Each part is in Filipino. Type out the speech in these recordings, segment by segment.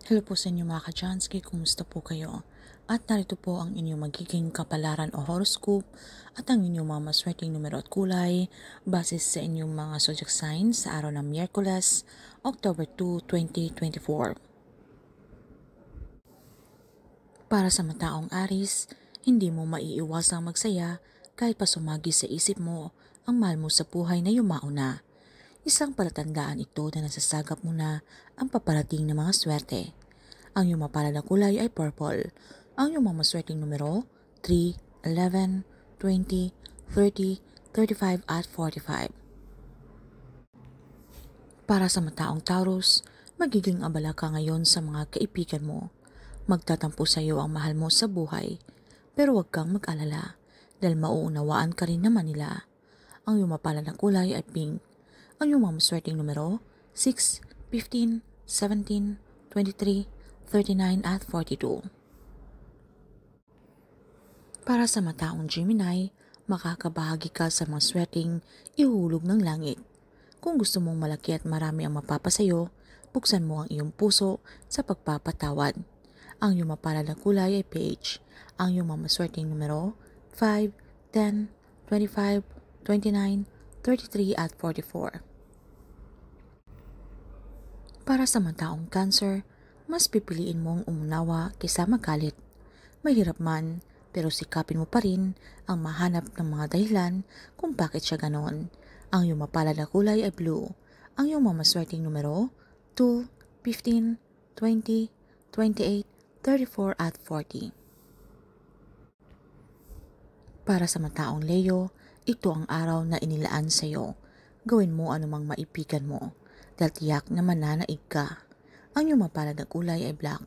Hello po sa inyo mga ka-Jansky, kumusta po kayo? At narito po ang inyong magiging kapalaran o horoscope at ang inyong mga maswerteng numero at kulay base sa inyong mga zodiac signs sa araw ng Miyerkules, October 2, 2024. Para sa mataong Aris, hindi mo maiiwasang magsaya kahit pa sumagi sa isip mo ang mahal mo sa buhay na yumao na. Isang palatandaan ito na nasasagap mo na ang paparating na mga swerte. Ang iyong mapalad na kulay ay purple. Ang iyong mga maswerteng numero 3, 11, 20, 30, 35 at 45. Para sa mataong Taurus, magiging abala ka ngayon sa mga kaibigan mo. Magtatampo sa iyo ang mahal mo sa buhay. Pero huwag kang mag-alala dahil mauunawaan ka rin naman nila. Ang iyong mapalad na kulay ay pink. Ang iyong mga maswerteng numero 6, 15, 17, 23, 39 at 42. Para sa mataong Gemini, makakabahagi ka sa mga swerteng ihulog ng langit. Kung gusto mong malaki at marami ang mapapasayo, buksan mo ang iyong puso sa pagpapatawad. Ang iyong mapalad na kulay ay beige. Ang iyong mga maswerteng numero 5, 10, 25, 29, 33 at 44. Para sa mataong Cancer, mas pipiliin mong umunawa kaysa magalit. Mahirap man, pero sikapin mo pa rin ang mahanap ng mga dahilan kung bakit siya ganon. Ang iyong mapalad na kulay ay blue. Ang iyong mga maswerteng numero 2, 15, 20, 28, 34 at 40. Para sa mataong Leo, ito ang araw na inilaan sa iyo. Gawin mo anumang maipigan mo, dahil tiyak na mananaig ka. Ang iyong mapalad na kulay ay black.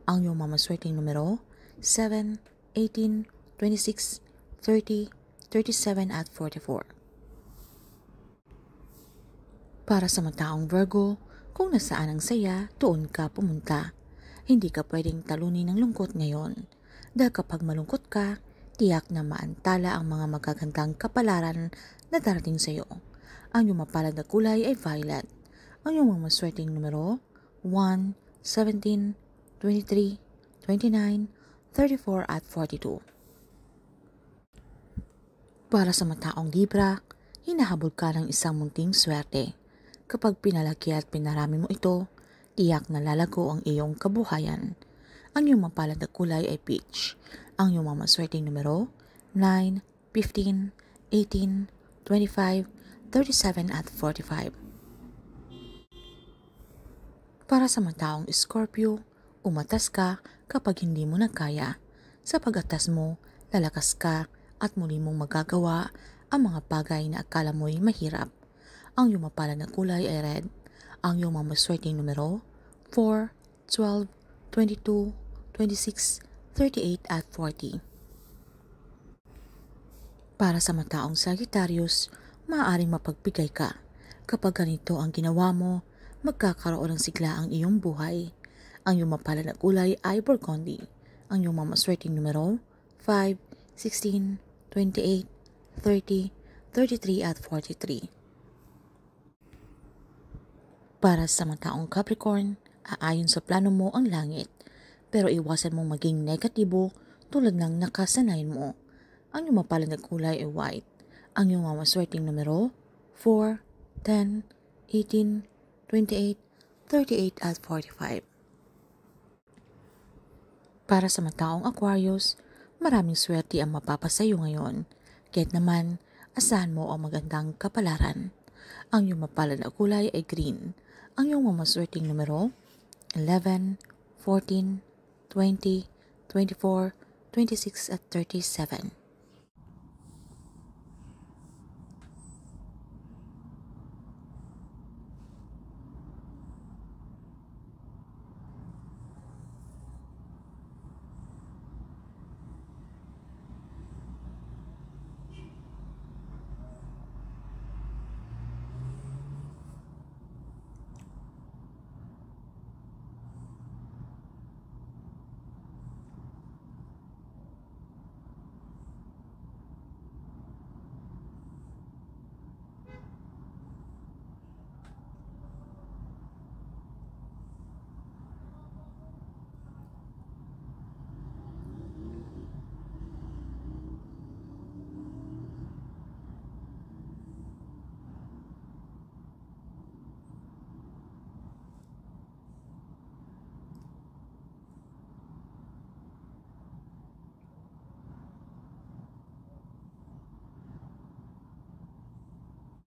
Ang iyong mga maswerteng numero 7, 18, 26, 30, 37 at 44. Para sa mataong Virgo, kung nasaan ang saya, doon ka pumunta. Hindi ka pwedeng talunin ng lungkot ngayon. Dahil kapag malungkot ka, tiyak na maantala ang mga magagandang kapalaran na darating sa iyo. Ang iyong mapalad na kulay ay violet. Ang iyong mga maswerteng numero 1, 17, 23, 29, 34 at 42. Para sa mataong Libra, hinahabol ka ng isang munting swerte. Kapag pinalaki at pinarami mo ito, tiyak na lalago ang iyong kabuhayan. Ang iyong mapalad na kulay ay peach. Ang iyong mga maswerteng numero 9, 15, 18, 25, 37 at 45. Para sa mataong Scorpio, umatas ka kapag hindi mo na kaya. Sa pag-atas mo, lalakas ka at muli mong magagawa ang mga bagay na akala mo'y mahirap. Ang iyong mapalad na kulay ay red. Ang iyong mga maswerteng numero 4, 12, 22, 26, 38 at 40. Para sa mataong Sagittarius, maaaring mapagbigay ka. Kapag ganito ang ginawa mo, magkakaroon ng sigla ang iyong buhay. Ang iyong mapalad na kulay ay burgundy. Ang iyong mga maswerteng numero 5, 16, 28, 30, 33 at 43. Para sa mataong Capricorn, aayon sa plano mo ang langit, pero iwasan mong maging negatibo tulad ng nakasanayan mo. Ang iyong mapalad na kulay ay white. Ang iyong mga maswerteng numero 4, 10, 18, 28, 38 at 45. Para sa mataong Aquarius, maraming swerte ang mapapasayo ngayon. Kaya't naman, asahan mo ang magandang kapalaran. Ang iyong mapalad na kulay ay green. Ang iyong mga maswerteng numero 11, 14, 20, 24, 26 at 37.